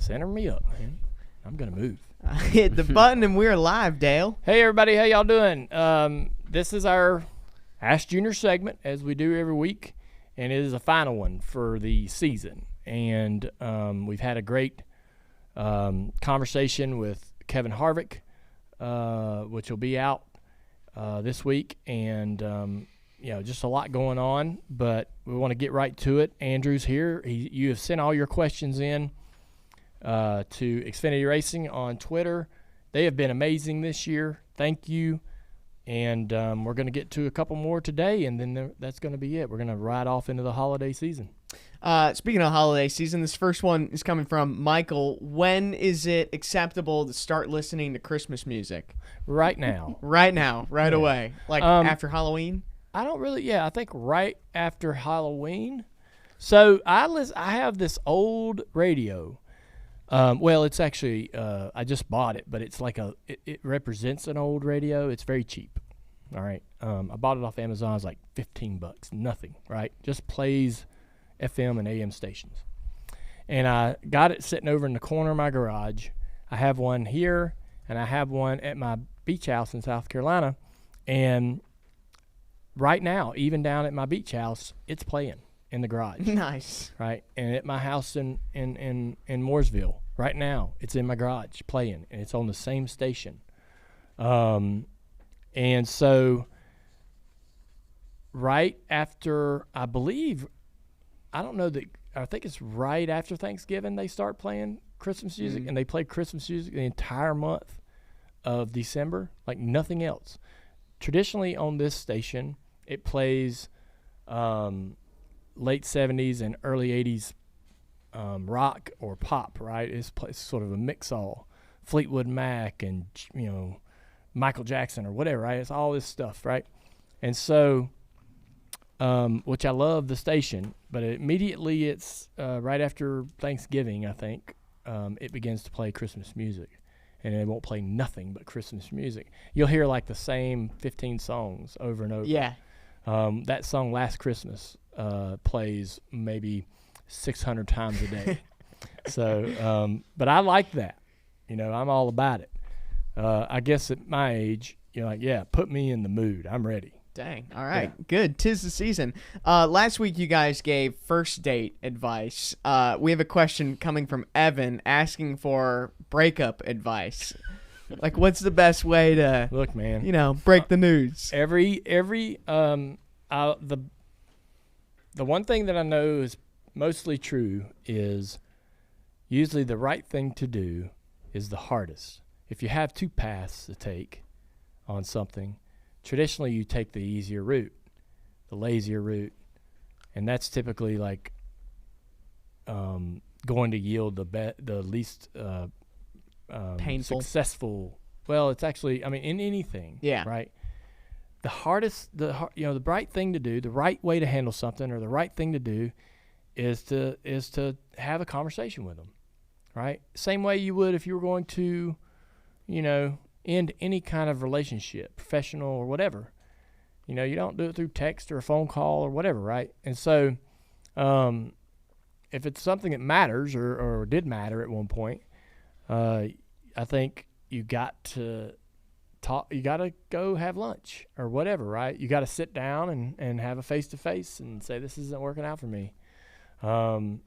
Center me up, man. I'm going to move. Hit the button and we're live, Dale. Hey, everybody. How y'all doing? This is our Ask Junior segment, as we do every week, and it is a final one for the season. And we've had a great conversation with Kevin Harvick, which will be out this week. And, just a lot going on, but we want to get right to it. Andrew's here. You have sent all your questions in to Xfinity Racing on Twitter. They have been amazing this year. Thank you. And we're going to get to a couple more today, and then that's going to be it. We're going to ride off into the holiday season. Speaking of holiday season, this first one is coming from Michael. When is it acceptable to start listening to Christmas music? Right now. Right now, right away. Like after Halloween? I don't really, I think right after Halloween. So I have this old radio. It's actually, I just bought it, but it's like it represents an old radio. It's very cheap. All right. I bought it off Amazon. It's like $15, nothing, right? Just plays FM and AM stations. And I got it sitting over in the corner of my garage. I have one here, and I have one at my beach house in South Carolina. And right now, even down at my beach house, it's playing in the garage. Nice. Right? And at my house in Mooresville, right now, it's in my garage playing, and it's on the same station. And so right after, I think it's right after Thanksgiving they start playing Christmas music, and they play Christmas music the entire month of December, like nothing else. Traditionally on this station, it plays late 70s and early 80s rock or pop, right? It's sort of a mix-all. Fleetwood Mac and, Michael Jackson or whatever, right? It's all this stuff, right? And so, which I love the station, but immediately it's right after Thanksgiving, I think, it begins to play Christmas music. And it won't play nothing but Christmas music. You'll hear like the same 15 songs over and over. Yeah. That song Last Christmas plays maybe 600 times a day. So, but I like that. I'm all about it. I guess at my age, you're like, yeah, put me in the mood. I'm ready. Dang. All right. Yeah. Good. 'Tis the season. Last week you guys gave first date advice. We have a question coming from Evan asking for breakup advice. Like, what's the best way to Look, man, break the news? the one thing that I know is mostly true is usually the right thing to do is the hardest. If you have two paths to take on something, traditionally you take the easier route, the lazier route, and that's typically like going to yield the least painful, successful. Well, it's actually, in anything, yeah, right? The hardest, the right thing to do, the right way to handle something, or the right thing to do, is to have a conversation with them, right? Same way you would if you were going to, end any kind of relationship, professional or whatever. You don't do it through text or a phone call or whatever, right? And so, if it's something that matters or did matter at one point, I think you got to talk. You got to go have lunch or whatever, right? You got to sit down and have a face-to-face and say, this isn't working out for me. And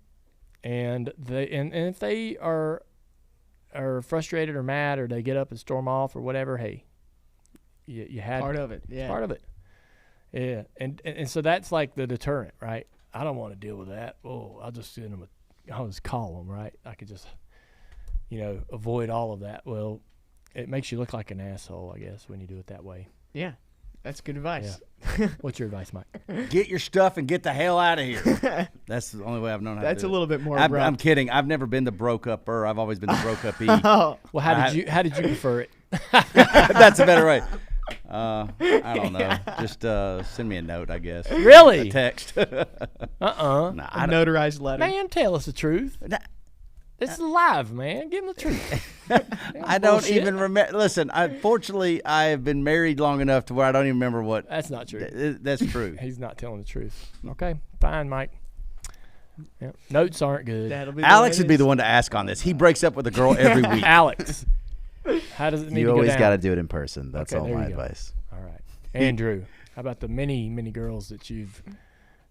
if they are frustrated or mad or they get up and storm off or whatever, hey, you had part of it. Yeah. Part of it. Yeah. And so that's like the deterrent, right? I don't want to deal with that. Oh, I'll just I'll just call them, right? I could just, avoid all of that. Well, it makes you look like an asshole, I guess, when you do it that way. Yeah. That's good advice. Yeah. What's your advice, Mike? Get your stuff and get the hell out of here. That's the only way I've known how to do it. That's a little bit more I'm rough. kidding. I've never been the broke-upper. I've always been the broke-up-y. Oh. Well, how did you prefer it? That's a better way. I don't know. Just send me a note, I guess. Really? A text. Nah, A notarized letter. Man, tell us the truth. This is live, man. Give them the truth. I don't even remember. Listen, fortunately, I have been married long enough to where I don't even remember what. That's not true. That's true. He's not telling the truth. Okay, fine, Mike. Yep. Notes aren't good. That'll be Alex the way would be it the is. one to ask on this. He breaks up with a girl every week. Alex, how does it need You to go always down? got to do it in person. That's Okay, all there my you go. advice. All right. Andrew, how about the many, many girls that you've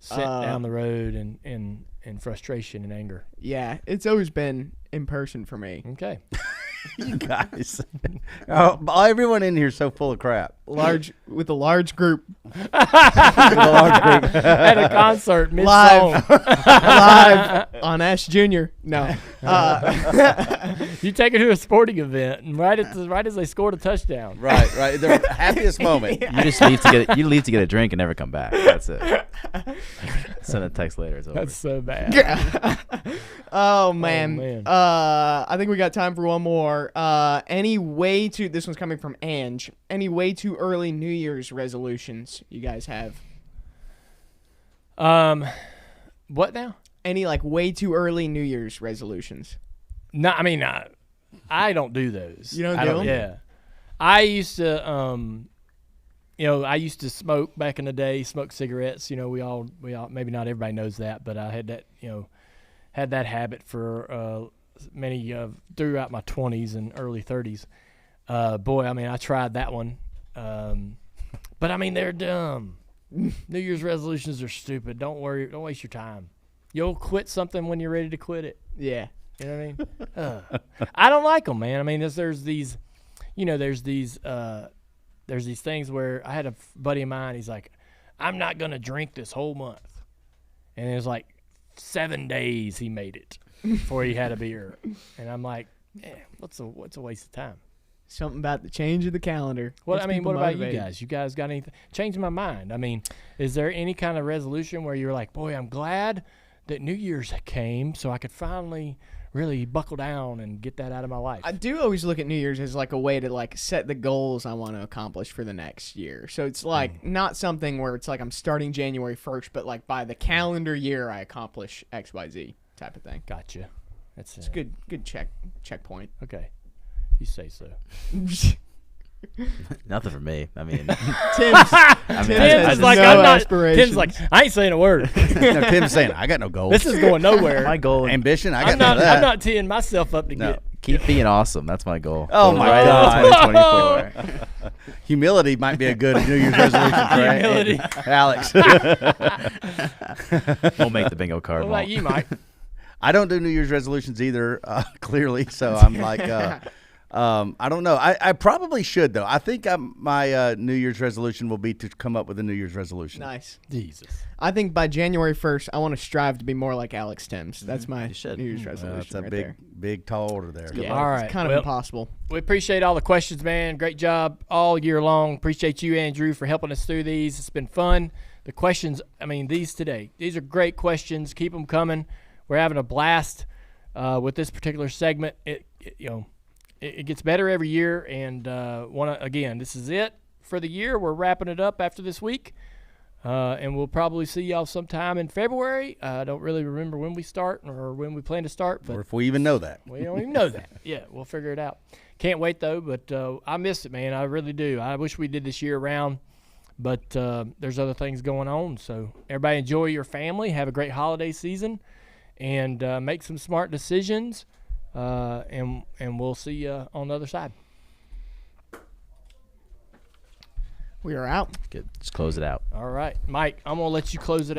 sent down the road in frustration and anger? Yeah, it's always been in person for me. Okay. You guys. Oh, everyone in here is so full of crap. With a large group With a large group. At a concert mid-song. live on S Junior. No. You take her to a sporting event, and right as they scored a touchdown. Right. The happiest moment. You just leave to get a drink and never come back. That's it. Send a text later. It's over. That's so bad. Oh man. man. I think we got time for one more. This one's coming from Ange. Any way too early New Year's resolutions you guys have? What now? Any way too early New Year's resolutions? No, I mean, I don't do those. You don't I do them? Yeah. I used to, I used to smoke back in the day, smoke cigarettes. We all, maybe not everybody knows that, but I had that habit for many throughout my 20s and early 30s. I tried that one. But I mean, they're dumb. New Year's resolutions are stupid. Don't waste your time. You'll quit something when you're ready to quit it. Yeah. You know what I mean? I don't like them, man. I mean, there's these things where I had a buddy of mine. He's like, I'm not gonna drink this whole month, and it was like 7 days he made it before he had a beer, and I'm like, what's a waste of time? Something about the change of the calendar. What Gets people what about motivated. you guys? You guys got anything? Changed my mind. I mean, is there any kind of resolution where you're like, boy, I'm glad that New Year's came so I could finally really buckle down and get that out of my life? I do always look at New Year's as a way to set the goals I want to accomplish for the next year. So it's not something where it's I'm starting January 1st, but by the calendar year I accomplish X, Y, Z type of thing. Gotcha. That's It's a good checkpoint. Okay. If you say so. Nothing for me. I mean, Tim's Tim's has is like, no I'm not. aspirations. Tim's like, I ain't saying a word. No, Tim's saying, I got no goals. This is going nowhere. my goal. ambition. I got I'm none not. of that. I'm not teeing myself up to No, get. keep being awesome. That's my goal. Oh, Go my right God. into 2024. Humility might be a good New Year's resolution for Humility. Alex. We'll make the bingo card. What about you, Mike? I don't do New Year's resolutions either, clearly. So I'm like, I don't know. I probably should, though. I think my New Year's resolution will be to come up with a New Year's resolution. Nice. Jesus. I think by January 1st, I want to strive to be more like Alex Timms. That's my You should. New Year's resolution. That's a right big, there. big, tall order there. Yeah, All right. It's kind of Well, impossible. We appreciate all the questions, man. Great job all year long. Appreciate you, Andrew, for helping us through these. It's been fun. The questions, these are great questions. Keep them coming. We're having a blast with this particular segment. It gets better every year, and again, this is it for the year. We're wrapping it up after this week, and we'll probably see y'all sometime in February. I don't really remember when we start or when we plan to start, but Or if we even know that. we don't even know that. Yeah, we'll figure it out. Can't wait, though, but I miss it, man. I really do. I wish we did this year round, but there's other things going on. So everybody enjoy your family. Have a great holiday season, and make some smart decisions, and we'll see you on the other side. We are out. Good. Just close it out. All right. Mike, I'm going to let you close it